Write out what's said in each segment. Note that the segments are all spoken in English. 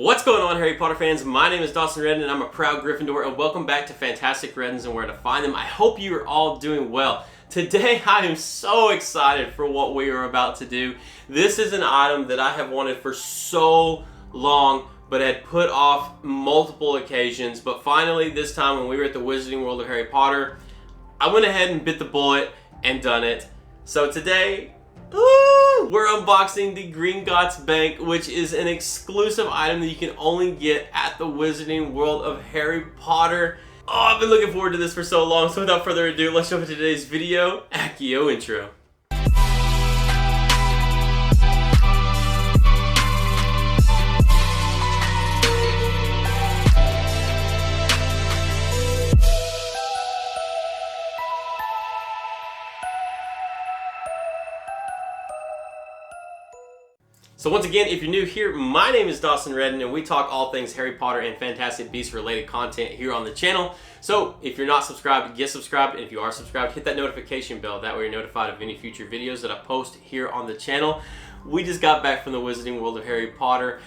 What's going on, Harry Potter fans? My name is Dawson Redden and I'm a proud Gryffindor, and welcome back to Fantastic Reddens and Where to Find Them. I hope you are all doing well. Today I am so excited for what we are about to do. This is an item that I have wanted for so long but had put off multiple occasions, but finally this time when we were at the Wizarding World of Harry Potter, I went ahead and bit the bullet and done it. So today, we're unboxing the Gringotts Bank, which is an exclusive item that you can only get at the Wizarding World of Harry Potter. Oh, I've been looking forward to this for so long, so without further ado, let's jump into today's video. Accio intro. So once again, if you're new here, my name is Dawson Redden and we talk all things Harry Potter and Fantastic Beasts related content here on the channel. So if you're not subscribed, get subscribed, and if you are subscribed, hit that notification bell. That way you're notified of any future videos that I post here on the channel. We just got back from the Wizarding World of Harry Potter.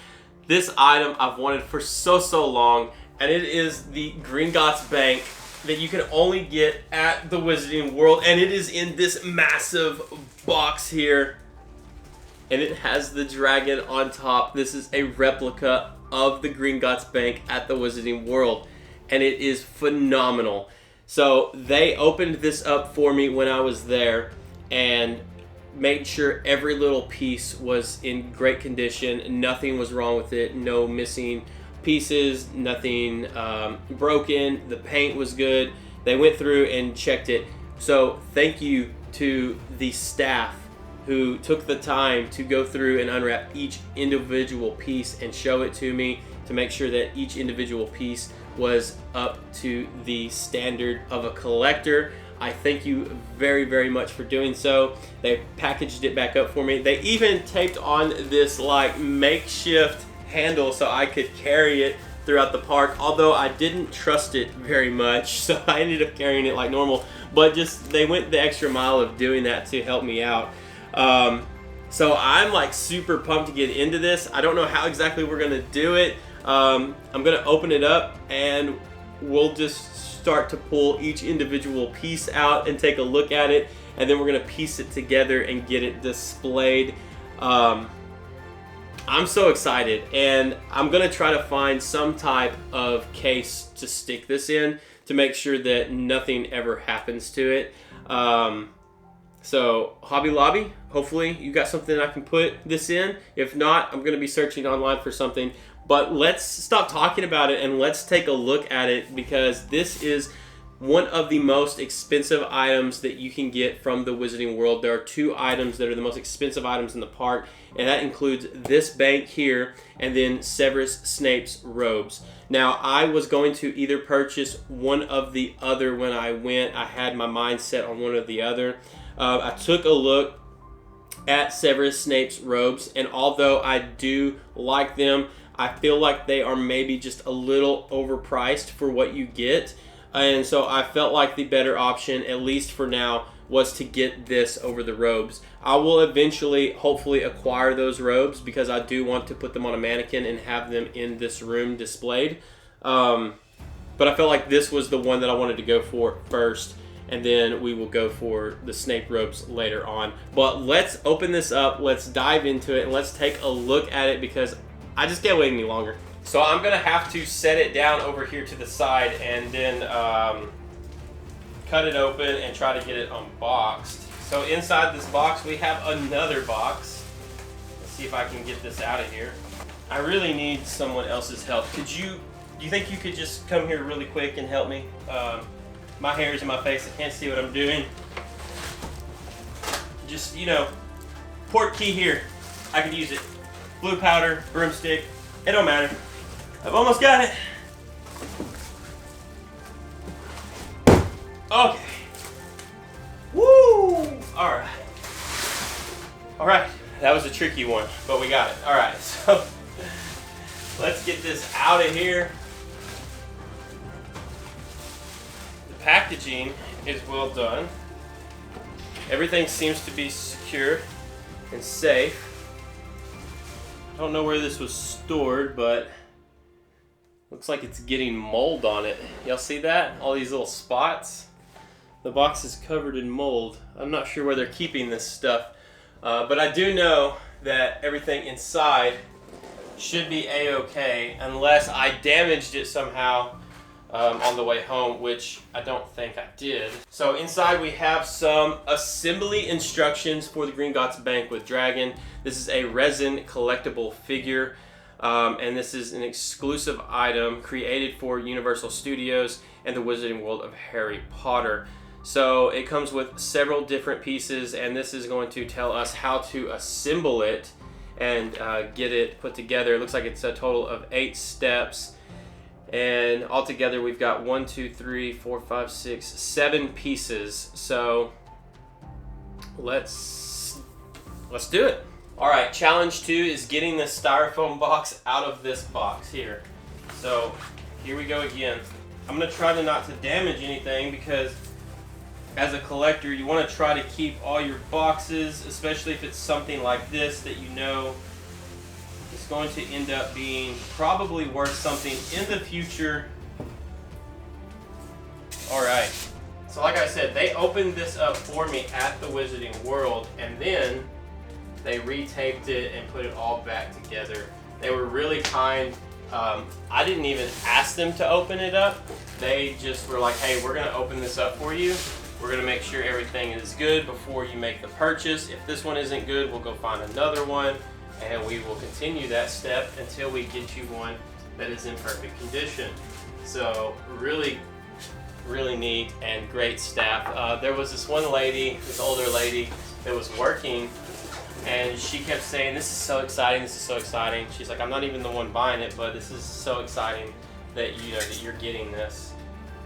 This item I've wanted for so long, and it is the Gringotts Bank that you can only get at the Wizarding World, and it is in this massive box here. And it has the dragon on top. This is a replica of the Gringotts Bank at the Wizarding World, and it is phenomenal. So they opened this up for me when I was there and made sure every little piece was in great condition. Nothing was wrong with it. No missing pieces, nothing broken. The paint was good. They went through and checked it. So thank you to the staff who took the time to go through and unwrap each individual piece and show it to me to make sure that each individual piece was up to the standard of a collector. I thank you very much for doing so. They packaged it back up for me. They even taped on this like makeshift handle so I could carry it throughout the park, although I didn't trust it very much, so I ended up carrying it like normal, but just they went the extra mile of doing that to help me out. So I'm like super pumped to get into this. I don't know how exactly we're gonna do it. I'm gonna open it up and we'll just start to pull each individual piece out and take a look at it, and then we're gonna piece it together and get it displayed. I'm so excited, and I'm gonna try to find some type of case to stick this in to make sure that nothing ever happens to it. So Hobby Lobby, hopefully you got something I can put this in. If not, I'm going to be searching online for something. But let's stop talking about it and let's take a look at it, because this is one of the most expensive items that you can get from the Wizarding World. There are two items that are the most expensive items in the park, and that includes this bank here and then Severus Snape's robes. Now, I was going to either purchase one of the other when I went. I had my mind set on one or the other. I took a look at Severus Snape's robes, and although I do like them, I feel like they are maybe just a little overpriced for what you get. And so I felt like the better option, at least for now, was to get this over the robes. I will eventually, hopefully, acquire those robes because I do want to put them on a mannequin and have them in this room displayed. But I felt like this was the one that I wanted to go for first, and then we will go for the Snape robes later on. But let's open this up, let's dive into it, and let's take a look at it because I just can't wait any longer. So I'm gonna have to set it down over here to the side and then cut it open and try to get it unboxed. So inside this box we have another box. Let's see if I can get this out of here. I really need someone else's help. Do you think you could just come here really quick and help me? My hair is in my face, I can't see what I'm doing. Just, port key here. I can use it. Blue powder, broomstick, it don't matter. I've almost got it. Okay. Woo! Alright. Alright, that was a tricky one, but we got it. Alright, so let's get this out of here. Packaging is well done. Everything seems to be secure and safe. I don't know where this was stored, but Looks like it's getting mold on it. Y'all see that? All these little spots? The box is covered in mold. I'm not sure where they're keeping this stuff, but I do know that everything inside should be a-okay unless I damaged it somehow on the way home, which I don't think I did. So inside we have some assembly instructions for the Gringotts Bank with Dragon. This is a resin collectible figure, and this is an exclusive item created for Universal Studios and the Wizarding World of Harry Potter. So it comes with several different pieces, and this is going to tell us how to assemble it and get it put together. It looks like it's a total of 8 steps, and altogether we've got 1, 2, 3, 4, 5, 6, 7 pieces. So let's do it. All right, challenge 2 is getting the styrofoam box out of this box here. So here we go again. I'm gonna try to not to damage anything, because as a collector, you want to try to keep all your boxes, especially if it's something like this that you know is going to end up being probably worth something in the future. Alright, so like I said, they opened this up for me at the Wizarding World, and then they retaped it and put it all back together. They were really kind. I didn't even ask them to open it up. They just were like, hey, we're going to open this up for you. We're going to make sure everything is good before you make the purchase. If this one isn't good, we'll go find another one, and we will continue that step until we get you one that is in perfect condition. So really, really neat and great staff. There was this one lady, this older lady, that was working, and she kept saying, this is so exciting, this is so exciting. She's like, I'm not even the one buying it, but this is so exciting that you know that you're getting this.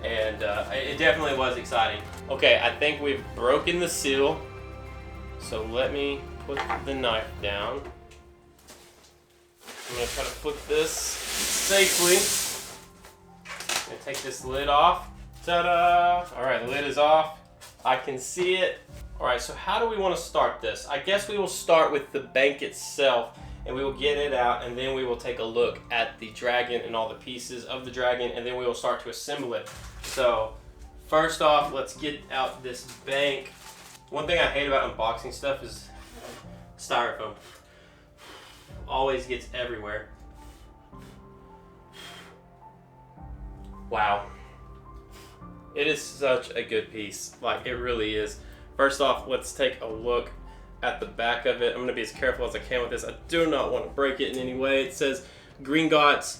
And it definitely was exciting. Okay, I think we've broken the seal, so let me put the knife down. I'm gonna try to flip this safely. I'm gonna take this lid off. Ta-da! All right, the lid is off. I can see it. All right, so how do we want to start this? I guess we will start with the bank itself, and we will get it out, and then we will take a look at the dragon and all the pieces of the dragon, and then we will start to assemble it. So first off, let's get out this bank. One thing I hate about unboxing stuff is styrofoam. Always gets everywhere. Wow. It is such a good piece. Like, it really is. First off, let's take a look at the back of it. I'm going to be as careful as I can with this. I do not want to break it in any way. It says, Gringotts,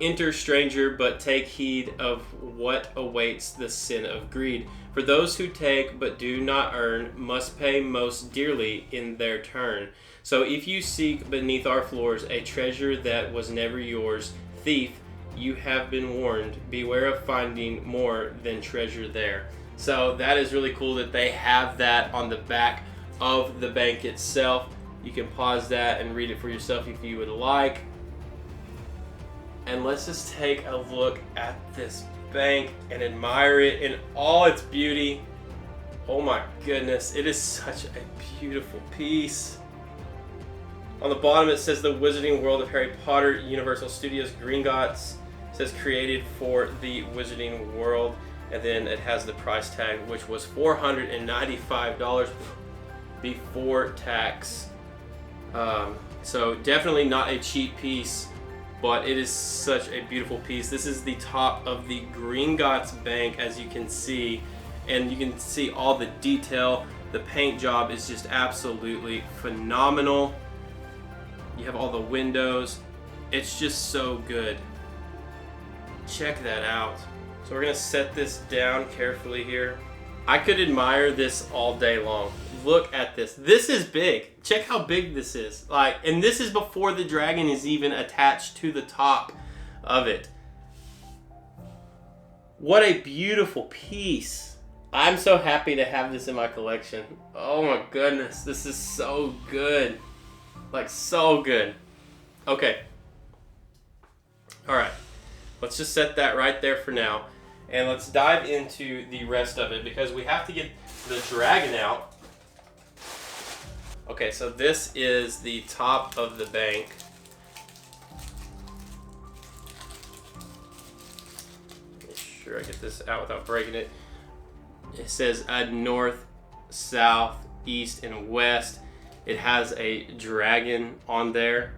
enter stranger, but take heed of what awaits the sin of greed. For those who take but do not earn must pay most dearly in their turn. So if you seek beneath our floors a treasure that was never yours, thief, you have been warned. Beware of finding more than treasure there. So that is really cool that they have that on the back of the bank itself. You can pause that and read it for yourself if you would like. And let's just take a look at this bank and admire it in all its beauty. Oh my goodness, it is such a beautiful piece. On the bottom it says the Wizarding World of Harry Potter, Universal Studios, Gringotts. It says created for the Wizarding World. And then it has the price tag, which was $495 before tax. So definitely not a cheap piece, but it is such a beautiful piece. This is the top of the Gringotts Bank, as you can see, and you can see all the detail. The paint job is just absolutely phenomenal. You have all the windows. It's just so good. Check that out. So we're gonna set this down carefully here. I could admire this all day long. Look at this. This is big. Check how big this is. Like, and this is before the dragon is even attached to the top of it. What a beautiful piece. I'm so happy to have this in my collection. Oh my goodness, this is so good. Like, so good. Okay. All right. Let's just set that right there for now. And let's dive into the rest of it, because we have to get the dragon out. Okay, so this is the top of the bank. sure I get this out without breaking it. It says north, south, east, and west. It has a dragon on there.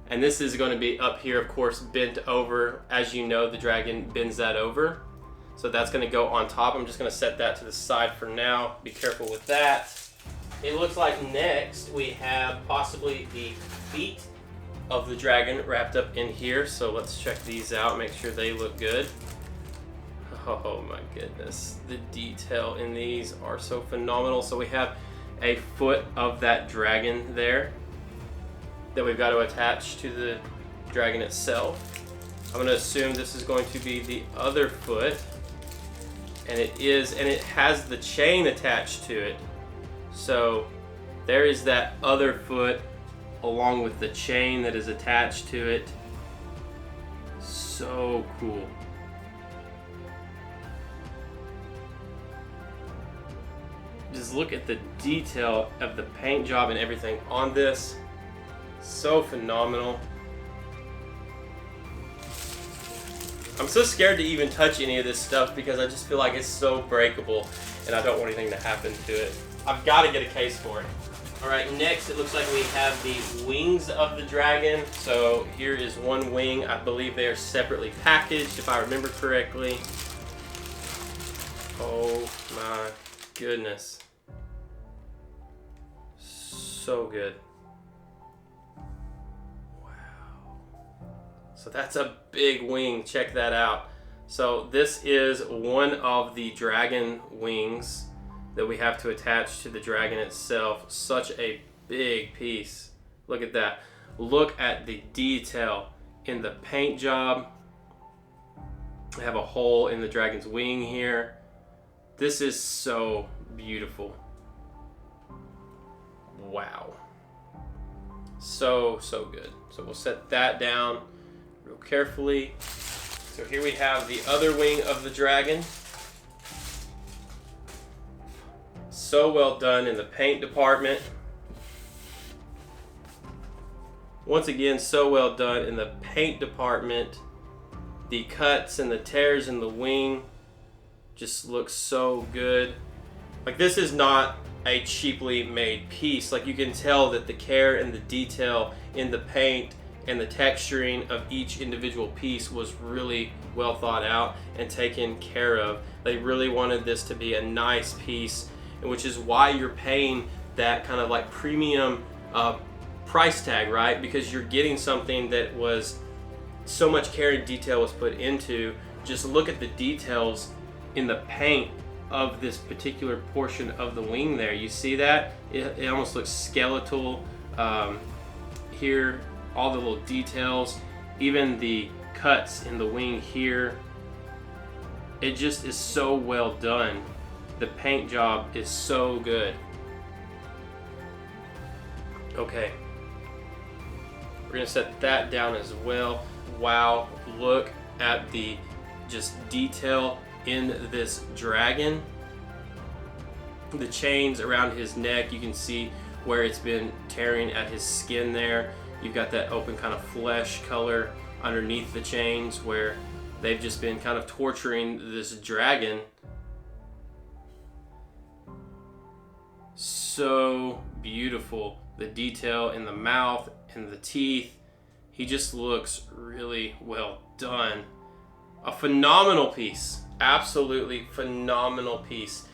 And this is going to be up here, of course, bent over. As you know, the dragon bends that over. So that's going to go on top. I'm just going to set that to the side for now. Be careful with that. It looks like next we have possibly the feet of the dragon wrapped up in here. So let's check these out, make sure they look good. Oh my goodness, the detail in these are so phenomenal. So we have a foot of that dragon there that we've got to attach to the dragon itself. I'm going to assume this is going to be the other foot, and it is, and it has the chain attached to it. So there is that other foot along with the chain that is attached to it. So cool. Just look at the detail of the paint job and everything on this. So phenomenal. I'm so scared to even touch any of this stuff because I just feel like it's so breakable and I don't want anything to happen to it. I've got to get a case for it. Alright, next it looks like we have the wings of the dragon. So here is one wing. I believe they are separately packaged if I remember correctly. Oh my goodness. So good. So that's a big wing, check that out. So this is one of the dragon wings that we have to attach to the dragon itself. Such a big piece. Look at that. Look at the detail in the paint job. We have a hole in the dragon's wing here. This is so beautiful. Wow. So good. So we'll set that down real carefully. So here we have the other wing of the dragon. So well done in the paint department. Once again, so well done in the paint department. The cuts and the tears in the wing just look so good. Like, this is not a cheaply made piece. Like, you can tell that the care and the detail in the paint and the texturing of each individual piece was really well thought out and taken care of. They really wanted this to be a nice piece, which is why you're paying that kind of like premium price tag, right? Because you're getting something that was so much care and detail was put into. Just look at the details in the paint of this particular portion of the wing there. You see that? It almost looks skeletal. Here, all the little details, even the cuts in the wing here. It just is so well done. The paint job is so good. Okay. We're gonna set that down as well. Wow, look at the just detail in this dragon. The chains around his neck, you can see where it's been tearing at his skin there. You've got that open kind of flesh color underneath the chains where they've just been kind of torturing this dragon. So beautiful. The detail in the mouth and the teeth. He just looks really well done. A phenomenal piece. Absolutely phenomenal piece.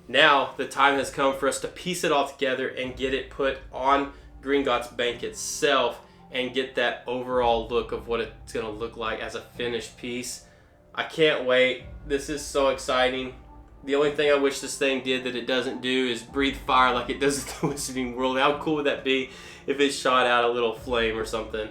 Now the time has come for us to piece it all together and get it put on Gringotts Bank itself and get that overall look of what it's going to look like as a finished piece. I can't wait. This is so exciting. The only thing I wish this thing did that it doesn't do is breathe fire like it does in the Wizarding World. How cool would that be if it shot out a little flame or something?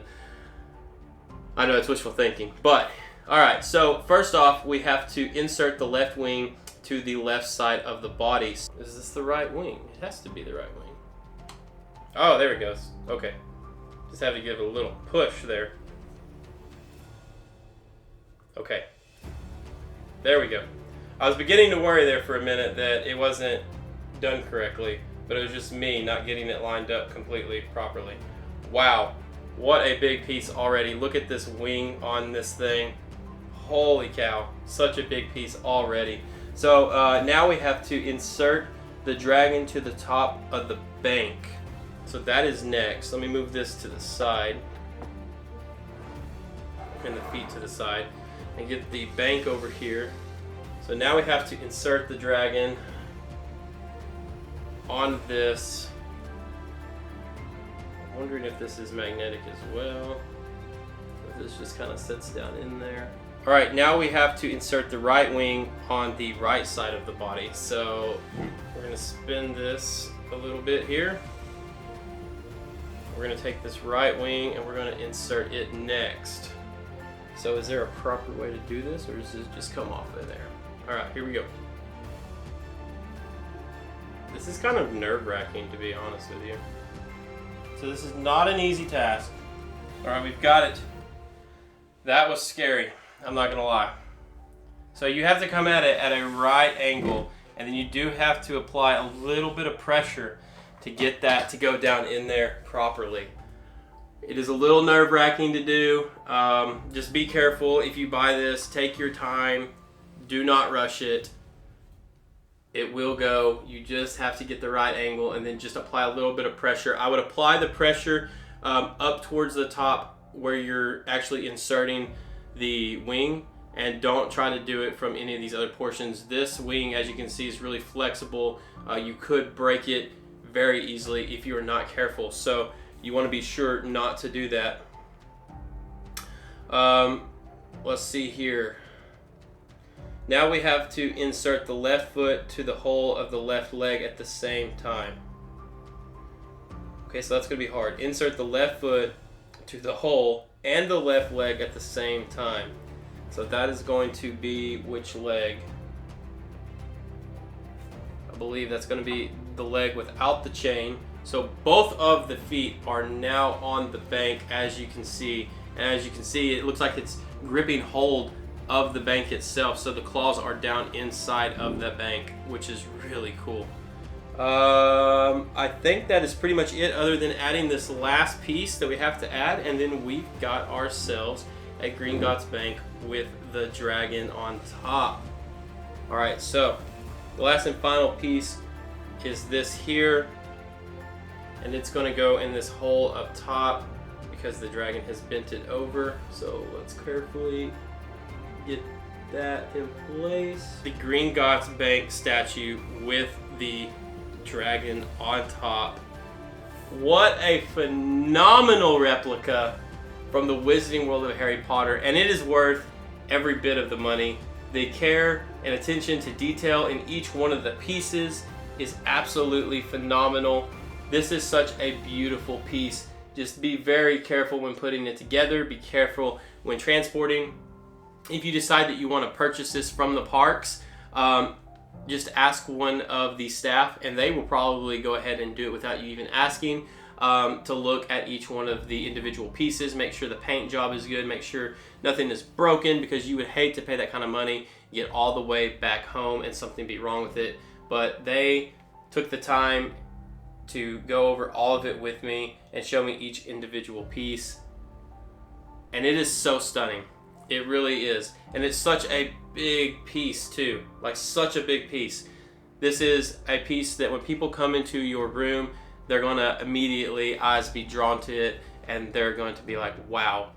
I know it's wishful thinking, but alright, so first off we have to insert the left wing to the left side of the body. Is this the right wing? It has to be the right wing. Oh, there it goes. Okay. Just have to give it a little push there. Okay. There we go. I was beginning to worry there for a minute that it wasn't done correctly, but it was just me not getting it lined up completely properly. Wow. What a big piece already. Look at this wing on this thing. Holy cow, such a big piece already. So now we have to insert the dragon to the top of the bank. So that is next. Let me move this to the side. And the feet to the side. And get the bank over here. So now we have to insert the dragon on this. I'm wondering if this is magnetic as well. Or this just kind of sits down in there. Alright, now we have to insert the right wing on the right side of the body. So we're going to spin this a little bit here. We're going to take this right wing and we're going to insert it next. So is there a proper way to do this, or does this just come off of there? Alright, here we go. This is kind of nerve-wracking, to be honest with you. So this is not an easy task. Alright, we've got it. That was scary. I'm not gonna lie. So you have to come at it at a right angle, and then you do have to apply a little bit of pressure to get that to go down in there properly. It is a little nerve-wracking to do. Just be careful if you buy this. Take your time. Do not rush it. It will go. You just have to get the right angle and then just apply a little bit of pressure. I would apply the pressure up towards the top where you're actually inserting the wing, and don't try to do it from any of these other portions. This wing, as you can see, is really flexible. You could break it very easily if you are not careful, so you want to be sure not to do that. Let's see here. Now we have to insert the left foot to the hole of the left leg at the same time. Okay, so that's going to be hard. Insert the left foot to the hole and the left leg at the same time. So that is going to be which leg? I believe that's going to be the leg without the chain. So both of the feet are now on the bank, as you can see. And as you can see, it looks like it's gripping hold of the bank itself. So the claws are down inside of the bank, which is really cool. I think that is pretty much it, other than adding this last piece that we have to add, and then we've got ourselves a Gringotts Bank with the dragon on top. Alright, so the last and final piece is this here, and it's going to go in this hole up top because the dragon has bent it over. So let's carefully get that in place. The Gringotts Bank statue with the dragon on top. What a phenomenal replica from the Wizarding World of Harry Potter, and it is worth every bit of the money. The care and attention to detail in each one of the pieces is absolutely phenomenal. This is such a beautiful piece. Just be very careful when putting it together. Be careful when transporting. If you decide that you want to purchase this from the parks, just ask one of the staff and they will probably go ahead and do it without you even asking, to look at each one of the individual pieces, make sure the paint job is good, make sure nothing is broken, because you would hate to pay that kind of money, get all the way back home and something be wrong with it. But they took the time to go over all of it with me and show me each individual piece, and it is so stunning. It really is. And it's such a big piece too, like such a big piece. This is a piece that when people come into your room, they're gonna immediately eyes be drawn to it, and they're going to be like, wow,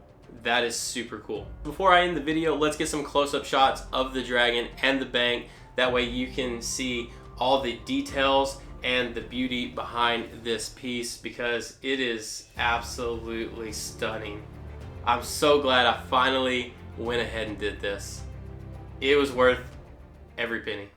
that is super cool. Before I end the video, let's get some close-up shots of the dragon and the bank. That way you can see all the details and the beauty behind this piece, because it is absolutely stunning. I'm so glad I finally went ahead and did this. It was worth every penny.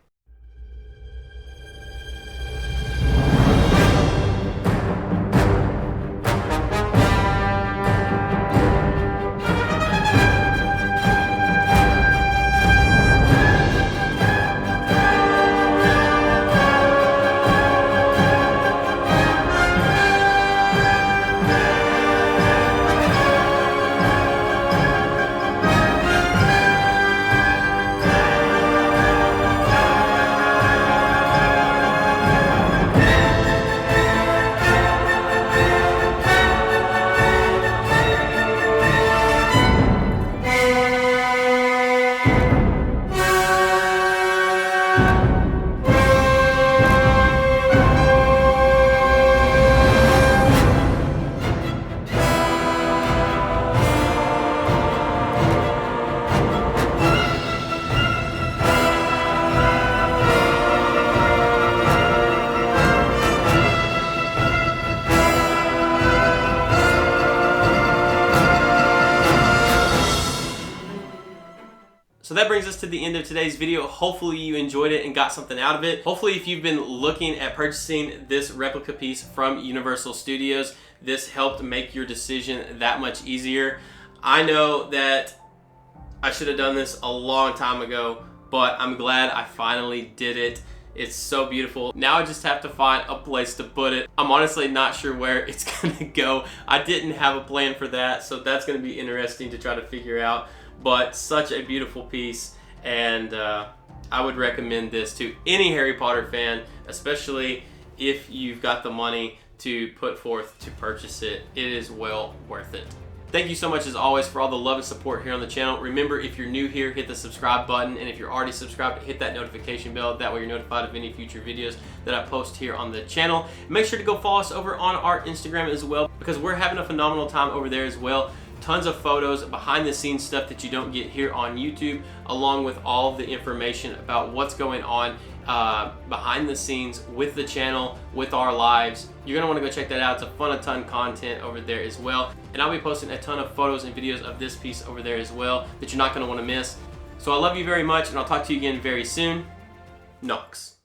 So that brings us to the end of today's video. Hopefully you enjoyed it and got something out of it. Hopefully if you've been looking at purchasing this replica piece from Universal Studios, this helped make your decision that much easier. I know that I should have done this a long time ago, but I'm glad I finally did it. It's so beautiful. Now I just have to find a place to put it. I'm honestly not sure where it's gonna go. I didn't have a plan for that, so that's gonna be interesting to try to figure out. But such a beautiful piece, and I would recommend this to any Harry Potter fan, especially if you've got the money to put forth to purchase it. It is well worth it. Thank you so much as always for all the love and support here on the channel. Remember, if you're new here, hit the subscribe button, and if you're already subscribed, hit that notification bell. That way you're notified of any future videos that I post here on the channel. Make sure to go follow us over on our Instagram as well, because we're having a phenomenal time over there as well. Tons of photos, behind the scenes stuff that you don't get here on YouTube, along with all of the information about what's going on behind the scenes with the channel, with our lives. You're gonna wanna go check that out. It's a ton content over there as well. And I'll be posting a ton of photos and videos of this piece over there as well that you're not gonna wanna miss. So I love you very much, and I'll talk to you again very soon. Knox.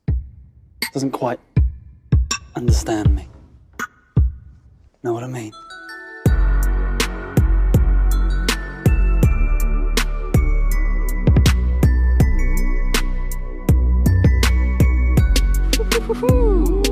Doesn't quite understand me. Know what I mean? Woohoo!